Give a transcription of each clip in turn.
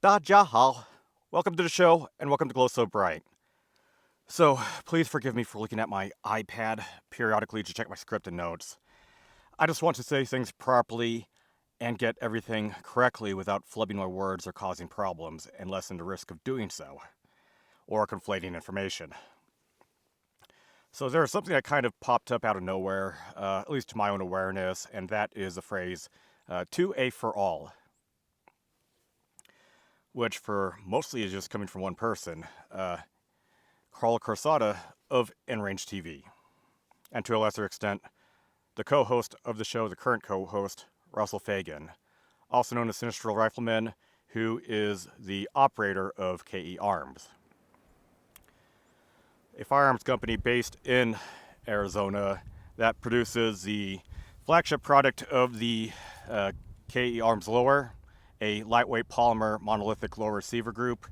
大家好. Welcome to the show, and welcome to Glow So Bright. So, please forgive me for looking at my iPad periodically to check my script and notes. I just want to say things properly and get everything correctly without flubbing my words or causing problems, and lessen the risk of doing so, or conflating information. So there's something that kind of popped up out of nowhere, at least to my own awareness, and that is the phrase, 2AFORALL. Which for mostly is just coming from one person, Carl Corsada of InRange TV, and to a lesser extent, the co-host of the show, the current co-host, Russell Fagan, also known as Sinistral Rifleman, who is the operator of KE Arms, a firearms company based in Arizona that produces the flagship product of the KE Arms lower, a lightweight polymer monolithic lower receiver group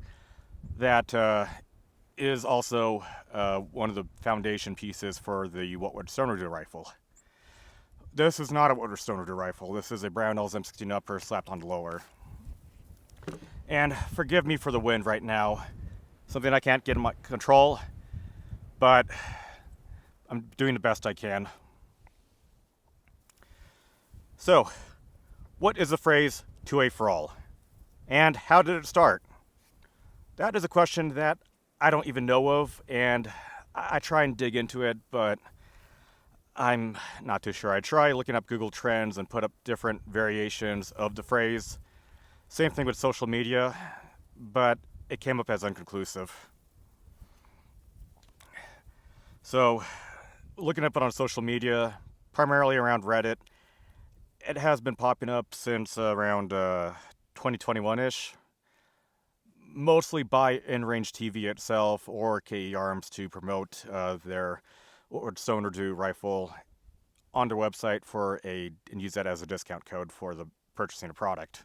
that is also one of the foundation pieces for the What Would Stoner Do rifle. This is not a What Would Stoner Do rifle. This is a Brownell's M16 upper slapped on the lower. And forgive me for the wind right now. Something I can't get in my control, but I'm doing the best I can. So, what is the phrase 2A for all? And how did it start? That is a question that I don't even know of, and I try and dig into it, but I'm not too sure. I try looking up Google Trends and put up different variations of the phrase. Same thing with social media, but it came up as inconclusive. So, looking up it on social media, primarily around Reddit, it has been popping up since around 2021-ish, mostly by InRange TV itself or KE Arms to promote their What Would Stoner Do rifle on their website and use that as a discount code for the purchasing a product.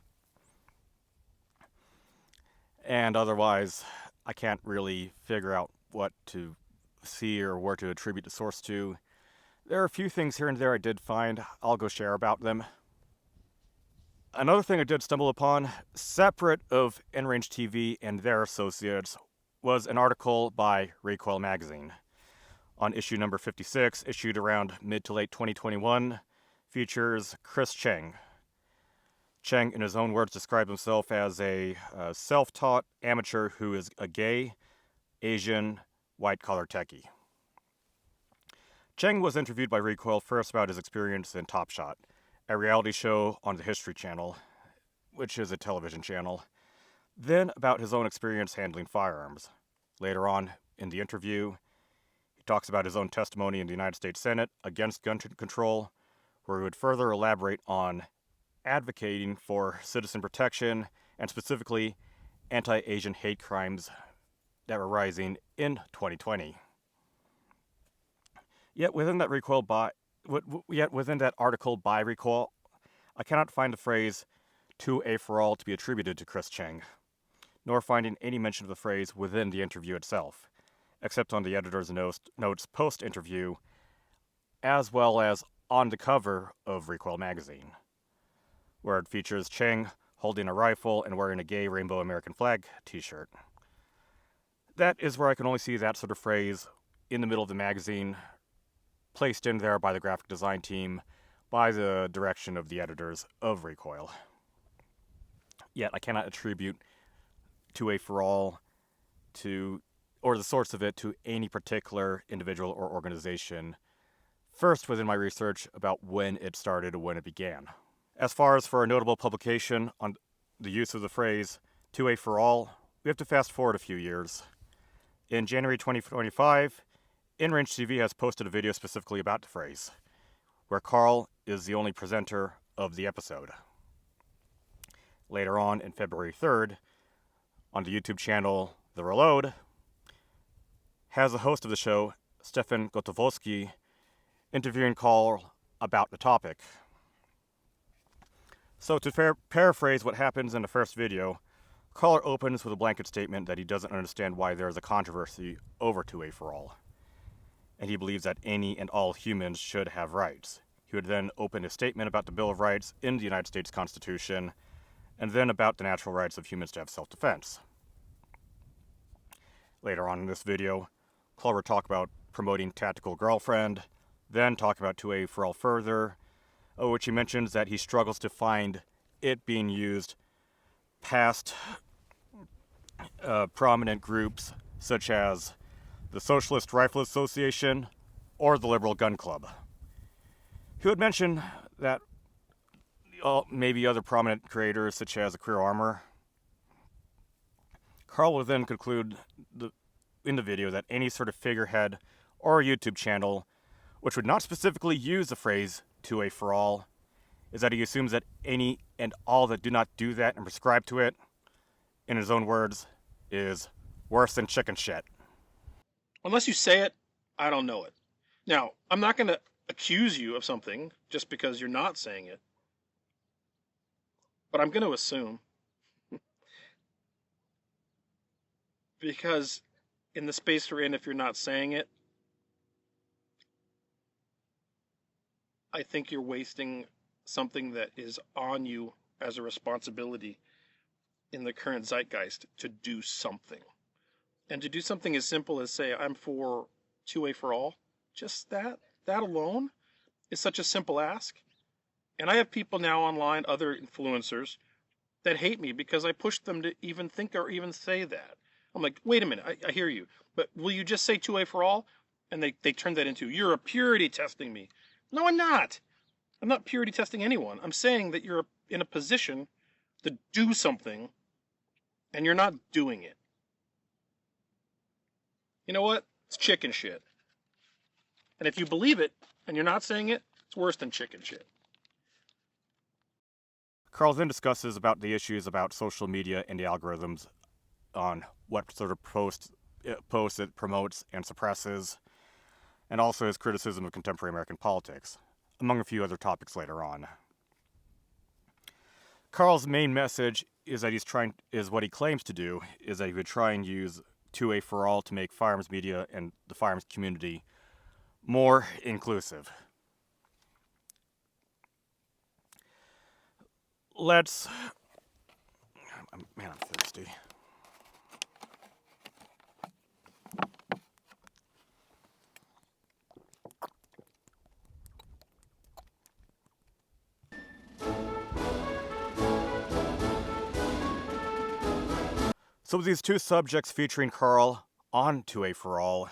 And otherwise, I can't really figure out what to see or where to attribute the source to. There are a few things here and there I did find. I'll go share about them. Another thing I did stumble upon, separate of InRange TV and their associates, was an article by Recoil magazine on issue number 56, issued around mid to late 2021, features Chris Cheng. Cheng, in his own words, described himself as a self-taught amateur who is a gay, Asian, white-collar techie. Cheng was interviewed by Recoil first about his experience in Top Shot, a reality show on the History Channel, which is a television channel, then about his own experience handling firearms. Later on in the interview, he talks about his own testimony in the United States Senate against gun control, where he would further elaborate on advocating for citizen protection and specifically anti-Asian hate crimes that were rising in 2020. Yet within that article by Recoil, I cannot find the phrase 2A for all to be attributed to Chris Cheng, nor finding any mention of the phrase within the interview itself, except on the editor's notes post-interview, as well as on the cover of Recoil magazine, where it features Cheng holding a rifle and wearing a gay rainbow American flag t-shirt. That is where I can only see that sort of phrase in the middle of the magazine, placed in there by the graphic design team, by the direction of the editors of Recoil. Yet I cannot attribute 2A for all or the source of it to any particular individual or organization, first within my research about when it started and when it began. As far as for a notable publication on the use of the phrase 2A for all, we have to fast forward a few years. In January 2025, InRange TV has posted a video specifically about the phrase, where Carl is the only presenter of the episode. Later on, in February 3rd, on the YouTube channel The Reload, has the host of the show, Stefan Gotowski, interviewing Carl about the topic. So to paraphrase what happens in the first video, Carl opens with a blanket statement that he doesn't understand why there is a controversy over 2A for all, and he believes that any and all humans should have rights. He would then open a statement about the Bill of Rights in the United States Constitution, and then about the natural rights of humans to have self-defense. Later on in this video, Carl will talk about promoting Tactical Girlfriend, then talk about 2AFORALL further, which he mentions that he struggles to find it being used past prominent groups such as the Socialist Rifle Association or the Liberal Gun Club. He would mention that maybe other prominent creators such as the Queer Armor. Carl will then conclude in the video that any sort of figurehead or YouTube channel which would not specifically use the phrase 2AFORALL is that he assumes that any and all that do not do that and prescribe to it, in his own words, is worse than chicken shit. Unless you say it, I don't know it. Now, I'm not going to accuse you of something just because you're not saying it. But I'm going to assume. Because in the space we're in, if you're not saying it, I think you're wasting something that is on you as a responsibility in the current zeitgeist to do something. And to do something as simple as say, I'm for 2AFORALL, just that alone is such a simple ask. And I have people now online, other influencers, that hate me because I pushed them to even think or even say that. I'm like, wait a minute, I hear you, but will you just say 2AFORALL? And they turn that into, you're a purity testing me. No, I'm not. I'm not purity testing anyone. I'm saying that you're in a position to do something and you're not doing it. You know what? It's chicken shit. And if you believe it and you're not saying it, it's worse than chicken shit. Carl then discusses about the issues about social media and the algorithms on what sort of posts it promotes and suppresses, and also his criticism of contemporary American politics, among a few other topics later on. Carl's main message is that what he claims to do is that he would try and use 2AFORALL to make firearms media and the firearms community more inclusive. I'm thirsty. So with these two subjects featuring Carl on 2AFORALL,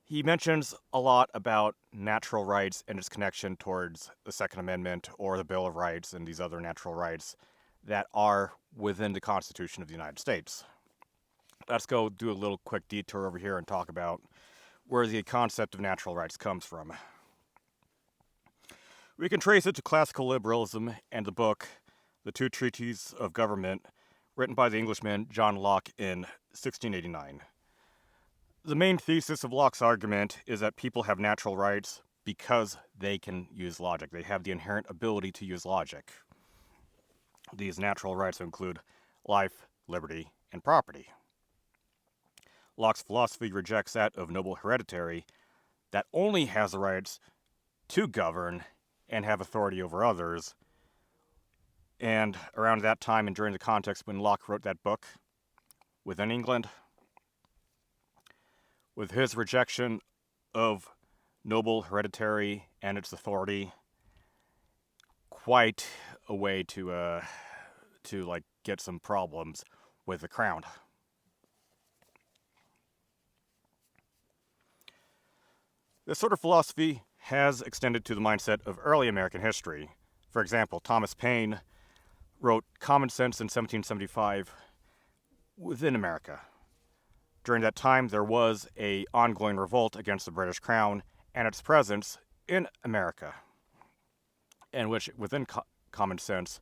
he mentions a lot about natural rights and its connection towards the Second Amendment or the Bill of Rights and these other natural rights that are within the Constitution of the United States. Let's go do a little quick detour over here and talk about where the concept of natural rights comes from. We can trace it to classical liberalism and the book, The Two Treaties of Government, written by the Englishman John Locke in 1689. The main thesis of Locke's argument is that people have natural rights because they can use logic. They have the inherent ability to use logic. These natural rights include life, liberty, and property. Locke's philosophy rejects that of noble hereditary that only has the rights to govern and have authority over others. And around that time and during the context when Locke wrote that book within England, with his rejection of noble hereditary and its authority, quite a way to get some problems with the crown. This sort of philosophy has extended to the mindset of early American history. For example, Thomas Paine wrote Common Sense in 1775 within America. During that time, there was an ongoing revolt against the British Crown and its presence in America, and which, within Common Sense,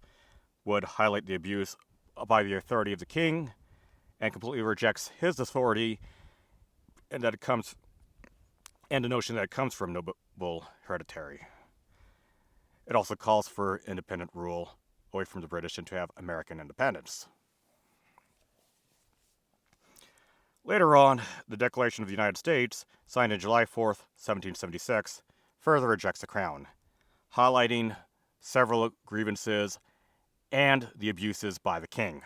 would highlight the abuse by the authority of the king and completely rejects his authority, and that it comes, and the notion that it comes from noble hereditary. It also calls for independent rule away from the British and to have American independence. Later on, the Declaration of the United States, signed on July 4th, 1776, further rejects the crown, highlighting several grievances and the abuses by the king.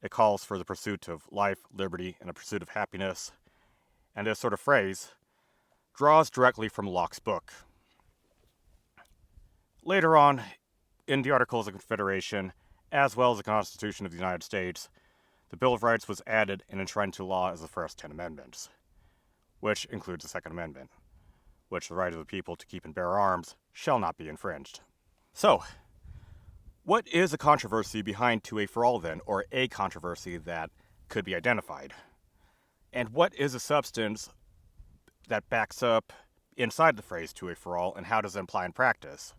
It calls for the pursuit of life, liberty, and a pursuit of happiness, and this sort of phrase draws directly from Locke's book. Later on, in the Articles of Confederation, as well as the Constitution of the United States, the Bill of Rights was added and enshrined into law as the first 10 amendments, which includes the Second Amendment, which the right of the people to keep and bear arms shall not be infringed. So, what is a controversy behind 2AFORALL then, or a controversy that could be identified? And what is a substance that backs up inside the phrase 2AFORALL, and how does it apply in practice?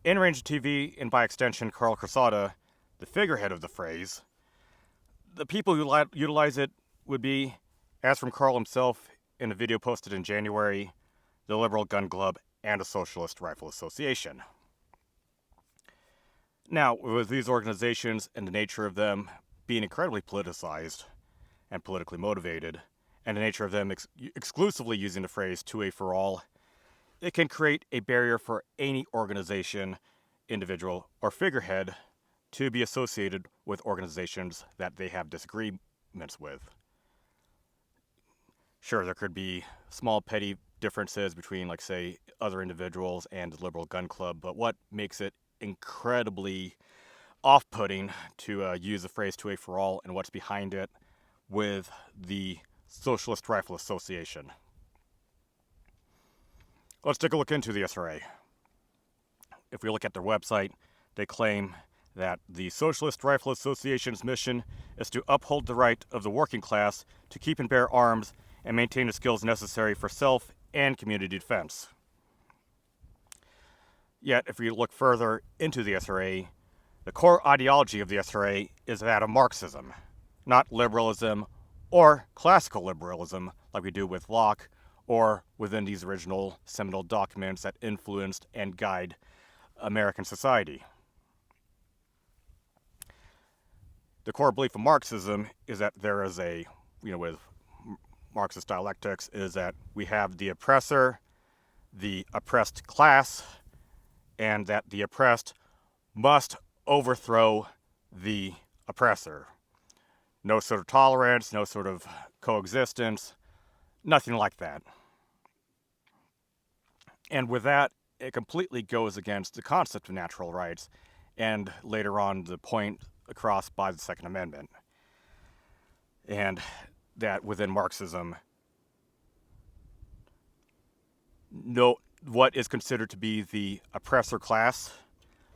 InRange TV, and by extension Carl Crosada, the figurehead of the phrase, the people who utilize it would be, as from Carl himself in a video posted in January, the Liberal Gun Club and the Socialist Rifle Association. Now, with these organizations and the nature of them being incredibly politicized and politically motivated, and the nature of them exclusively using the phrase 2AFORALL, it can create a barrier for any organization, individual, or figurehead to be associated with organizations that they have disagreements with. Sure, there could be small petty differences between, like, say, other individuals and the Liberal Gun Club, but what makes it incredibly off-putting to use the phrase 2AFORALL and what's behind it with the Socialist Rifle Association? Let's take a look into the SRA. If we look at their website, they claim that the Socialist Rifle Association's mission is to uphold the right of the working class to keep and bear arms and maintain the skills necessary for self and community defense. Yet, if we look further into the SRA, the core ideology of the SRA is that of Marxism, not liberalism or classical liberalism like we do with Locke or within these original seminal documents that influenced and guide American society. The core belief of Marxism is that there is with Marxist dialectics, is that we have the oppressor, the oppressed class, and that the oppressed must overthrow the oppressor. No sort of tolerance, no sort of coexistence, nothing like that. And with that, it completely goes against the concept of natural rights, and later on the point across by the Second Amendment. And that within Marxism, what is considered to be the oppressor class,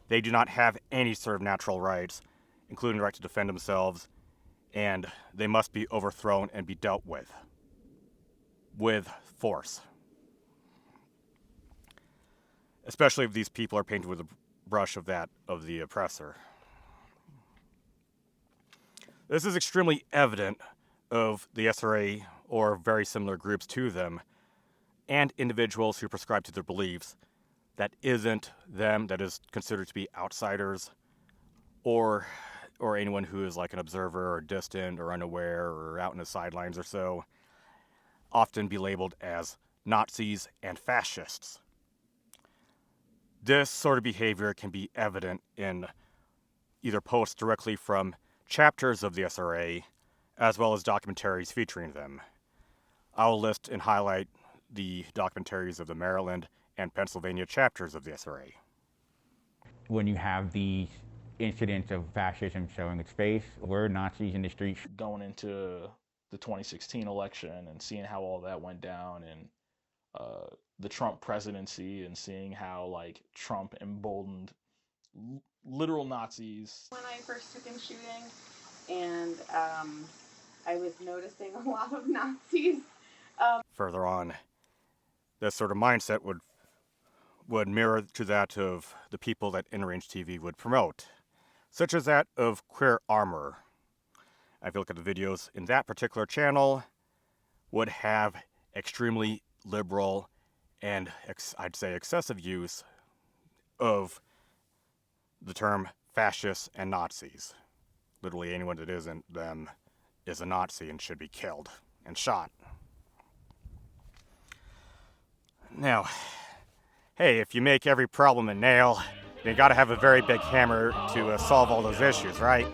they do not have any sort of natural rights, including the right to defend themselves, and they must be overthrown and be dealt with force. Especially if these people are painted with a brush of the oppressor. This is extremely evident of the SRA or very similar groups to them and individuals who prescribe to their beliefs that isn't them, that is considered to be outsiders or anyone who is like an observer or distant or unaware or out in the sidelines or so, often be labeled as Nazis and fascists. This sort of behavior can be evident in either posts directly from chapters of the SRA, as well as documentaries featuring them. I will list and highlight the documentaries of the Maryland and Pennsylvania chapters of the SRA. When you have these incidents of fascism showing its face, were Nazis in the streets? Going into the 2016 election and seeing how all that went down, and the Trump presidency, and seeing how like Trump emboldened literal Nazis. When I first took in shooting, and I was noticing a lot of Nazis. Further on, this sort of mindset would mirror to that of the people that InRange TV would promote, such as that of Queer Armor. If you look at the videos in that particular channel, would have extremely liberal and I'd say excessive use of the term fascists and Nazis. Literally anyone that isn't them is a Nazi and should be killed and shot. Now, hey, if you make every problem a nail, You gotta have a very big hammer to solve all those issues, right?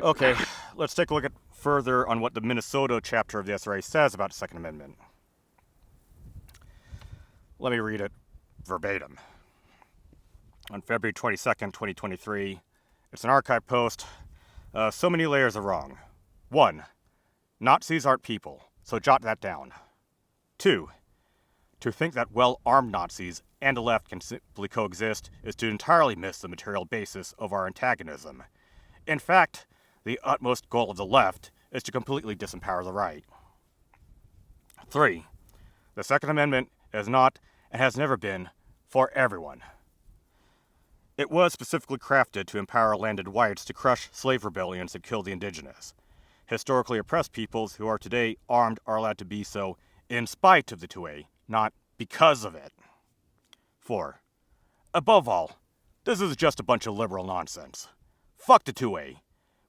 Okay, let's take a look at further on what the Minnesota chapter of the SRA says about the Second Amendment. Let me read it verbatim. On February 22nd, 2023, it's an archive post. So many layers are wrong. 1. Nazis aren't people, so jot that down. 2. To think that well-armed Nazis and the left can simply coexist is to entirely miss the material basis of our antagonism. In fact, the utmost goal of the left is to completely disempower the right. 3. The Second Amendment is not and has never been for everyone. It was specifically crafted to empower landed whites to crush slave rebellions and kill the indigenous. Historically oppressed peoples who are today armed are allowed to be so in spite of the 2A, not because of it. 4. Above all, this is just a bunch of liberal nonsense. Fuck the 2A.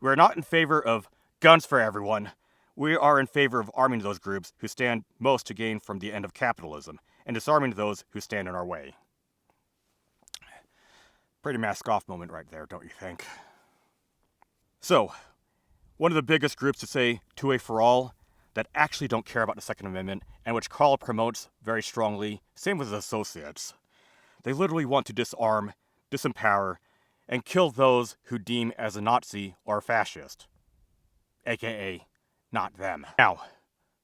We're not in favor of guns for everyone. We are in favor of arming those groups who stand most to gain from the end of capitalism, and disarming those who stand in our way. Pretty mask-off moment right there, don't you think? So, one of the biggest groups to say 2A for all that actually don't care about the Second Amendment, and which Carl promotes very strongly, same with his associates. They literally want to disarm, disempower, and kill those who deem as a Nazi or a fascist. AKA, not them. Now,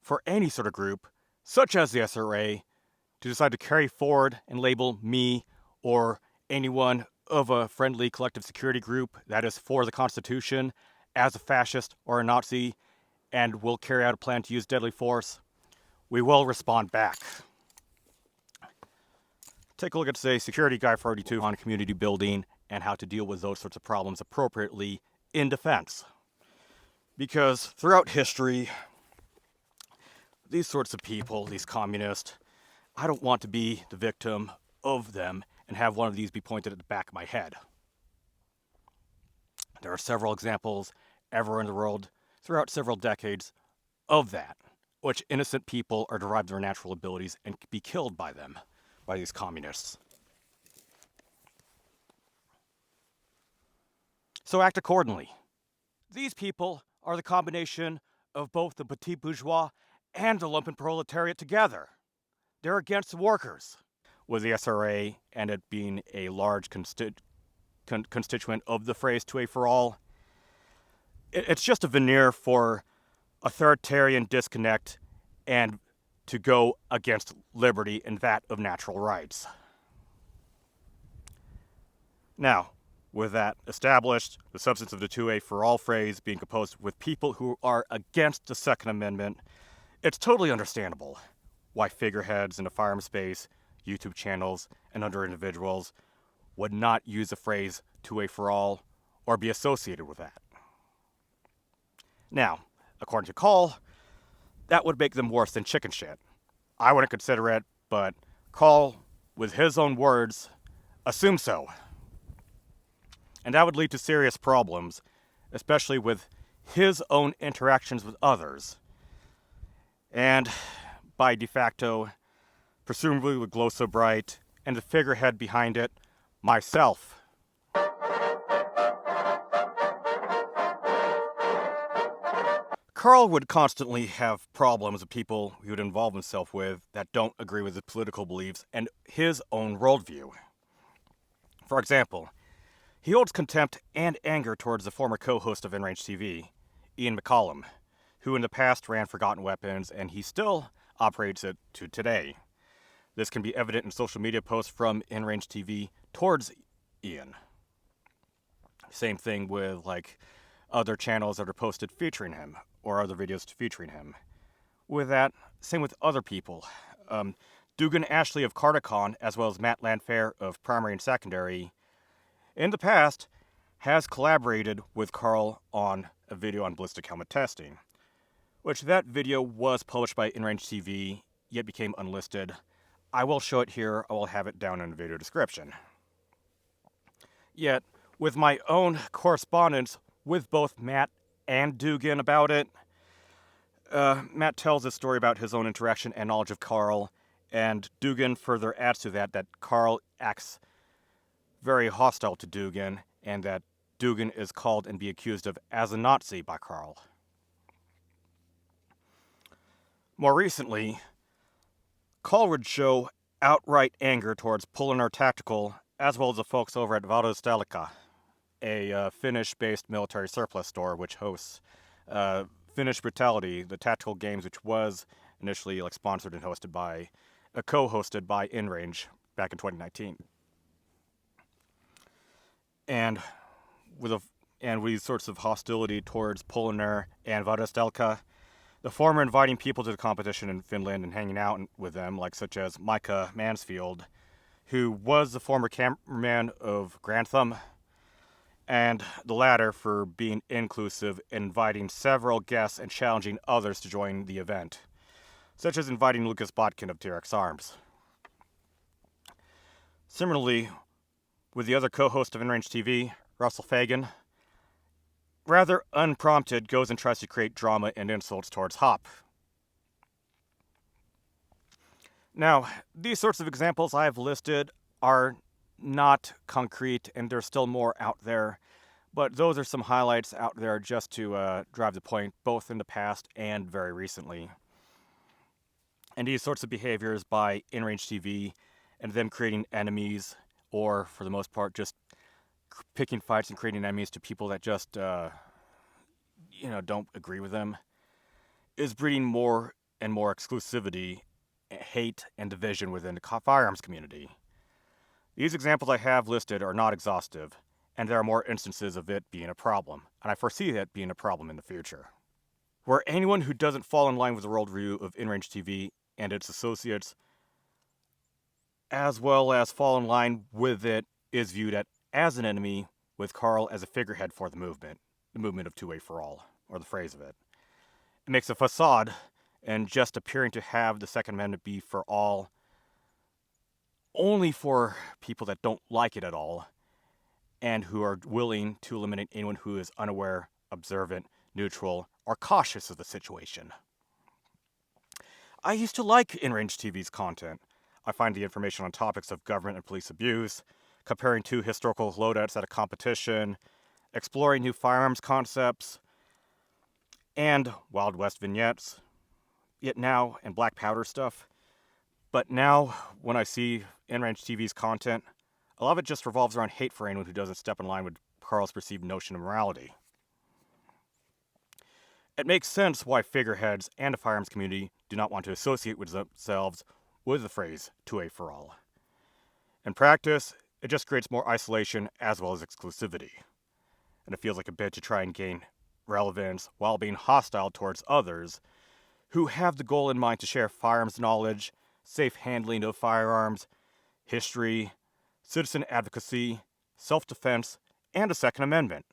for any sort of group, such as the SRA, to decide to carry forward and label me or anyone of a friendly collective security group that is for the Constitution as a fascist or a Nazi and will carry out a plan to use deadly force, we will respond back. Take a look at, say, Security Guide 42 on community building and how to deal with those sorts of problems appropriately in defense. Because throughout history, these sorts of people, these communists, I don't want to be the victim of them and have one of these be pointed at the back of my head. There are several examples everywhere in the world throughout several decades of that, which innocent people are derived their natural abilities and be killed by them, by these communists. So act accordingly. These people are the combination of both the petit bourgeois and the lumpen proletariat together. They're against the workers. With the SRA and it being a large constituent of the phrase 2A for all, it's just a veneer for authoritarian disconnect and to go against liberty and that of natural rights. Now, with that established, the substance of the 2A for all phrase being composed with people who are against the Second Amendment, it's totally understandable why figureheads in the firearm space, YouTube channels, and other individuals would not use the phrase 2A for all or be associated with that. Now, according to Carl, that would make them worse than chicken shit. I wouldn't consider it, but Carl, with his own words, assumes so. And that would lead to serious problems, especially with his own interactions with others. And, by de facto, presumably with Glow So Bright, and the figurehead behind it, myself. Carl would constantly have problems with people he would involve himself with that don't agree with his political beliefs and his own worldview. For example, he holds contempt and anger towards the former co-host of InRange TV, Ian McCollum, who in the past ran Forgotten Weapons, and he still operates it to today. This can be evident in social media posts from InRange TV towards Ian. Same thing with, other channels that are posted featuring him, or other videos featuring him. With that, same with other people. Dugan Ashley of Cardicon, as well as Matt Landfair of Primary and Secondary, in the past, has collaborated with Carl on a video on ballistic helmet testing, which that video was published by InRange TV, yet became unlisted. I will show it here, I will have it down in the video description. Yet, with my own correspondence with both Matt and Dugan about it, Matt tells a story about his own interaction and knowledge of Carl, And Dugan further adds to that Carl acts very hostile to Dugan, and that Dugan is called and be accused of as a Nazi by Carl. More recently, Carl would show outright anger towards Polinar Tactical, as well as the folks over at Varustellika, a Finnish-based military surplus store which hosts Finnish Brutality, the tactical games, which was initially sponsored and hosted by, co-hosted by InRange back in 2019. And with these sorts of hostility towards Polinar and Varustellika, the former inviting people to the competition in Finland and hanging out with them, such as Micah Mansfield, who was the former cameraman of Grantham, and the latter for being inclusive, inviting several guests and challenging others to join the event, such as inviting Lucas Botkin of TRX Arms. Similarly, with the other co-host of InRange TV, Russell Fagan, rather unprompted, goes and tries to create drama and insults towards Hop. Now, these sorts of examples I have listed are not concrete, and there's still more out there, but those are some highlights out there just to drive the point, both in the past and very recently. And these sorts of behaviors by InRange TV, and them creating enemies, or for the most part, just picking fights and creating enemies to people that just, don't agree with them, is breeding more and more exclusivity, hate, and division within the firearms community. These examples I have listed are not exhaustive, and there are more instances of it being a problem, and I foresee it being a problem in the future. Where anyone who doesn't fall in line with the worldview of InRange TV and its associates, as well as fall in line with it, is viewed as an enemy, with Carl as a figurehead for the movement of 2AFORALL, or the phrase of it. It makes a facade, and just appearing to have the Second Amendment be for all, only for people that don't like it at all, and who are willing to eliminate anyone who is unaware, observant, neutral, or cautious of the situation. I used to like InRange TV's content. I find the information on topics of government and police abuse, comparing two historical loadouts at a competition, exploring new firearms concepts, and Wild West vignettes, and black powder stuff. But now, when I see InRange TV's content, a lot of it just revolves around hate for anyone who doesn't step in line with Carl's perceived notion of morality. It makes sense why figureheads and the firearms community do not want to associate with themselves with the phrase 2AFORALL. In practice, it just creates more isolation as well as exclusivity. And it feels like a bid to try and gain relevance while being hostile towards others who have the goal in mind to share firearms knowledge, safe handling of firearms, history, citizen advocacy, self-defense, and a Second Amendment.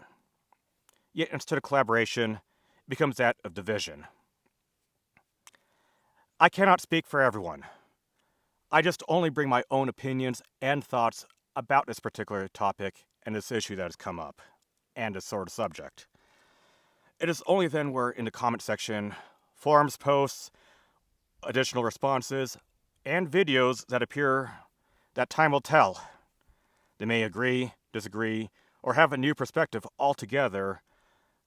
Yet instead of collaboration, it becomes that of division. I cannot speak for everyone. I just only bring my own opinions and thoughts about this particular topic and this issue that has come up, and this sort of subject. It is only then where in the comment section, forums posts, additional responses, and videos that appear that time will tell. They may agree, disagree, or have a new perspective altogether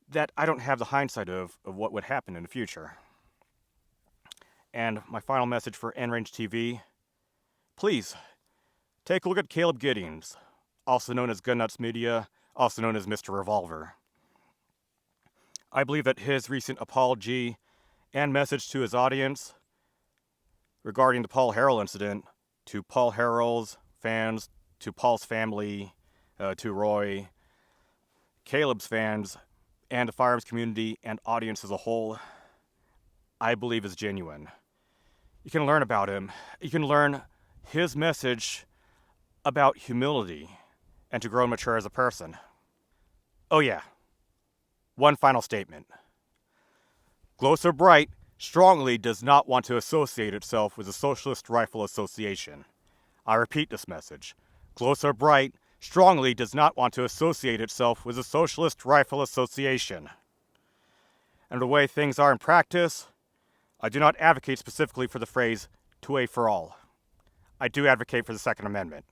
that I don't have the hindsight of what would happen in the future. And my final message for InRange TV, please, take a look at Caleb Giddings, also known as Gun Nuts Media, also known as Mr. Revolver. I believe that his recent apology and message to his audience regarding the Paul Harrell incident, to Paul Harrell's fans, to Paul's family, to Roy, Caleb's fans, and the firearms community and audience as a whole, I believe is genuine. You can learn about him. You can learn his message about humility and to grow and mature as a person. Oh yeah, one final statement. Glow So Bright strongly does not want to associate itself with the Socialist Rifle Association. I repeat this message. Glow So Bright strongly does not want to associate itself with the Socialist Rifle Association. And the way things are in practice, I do not advocate specifically for the phrase 2A for all. I do advocate for the Second Amendment.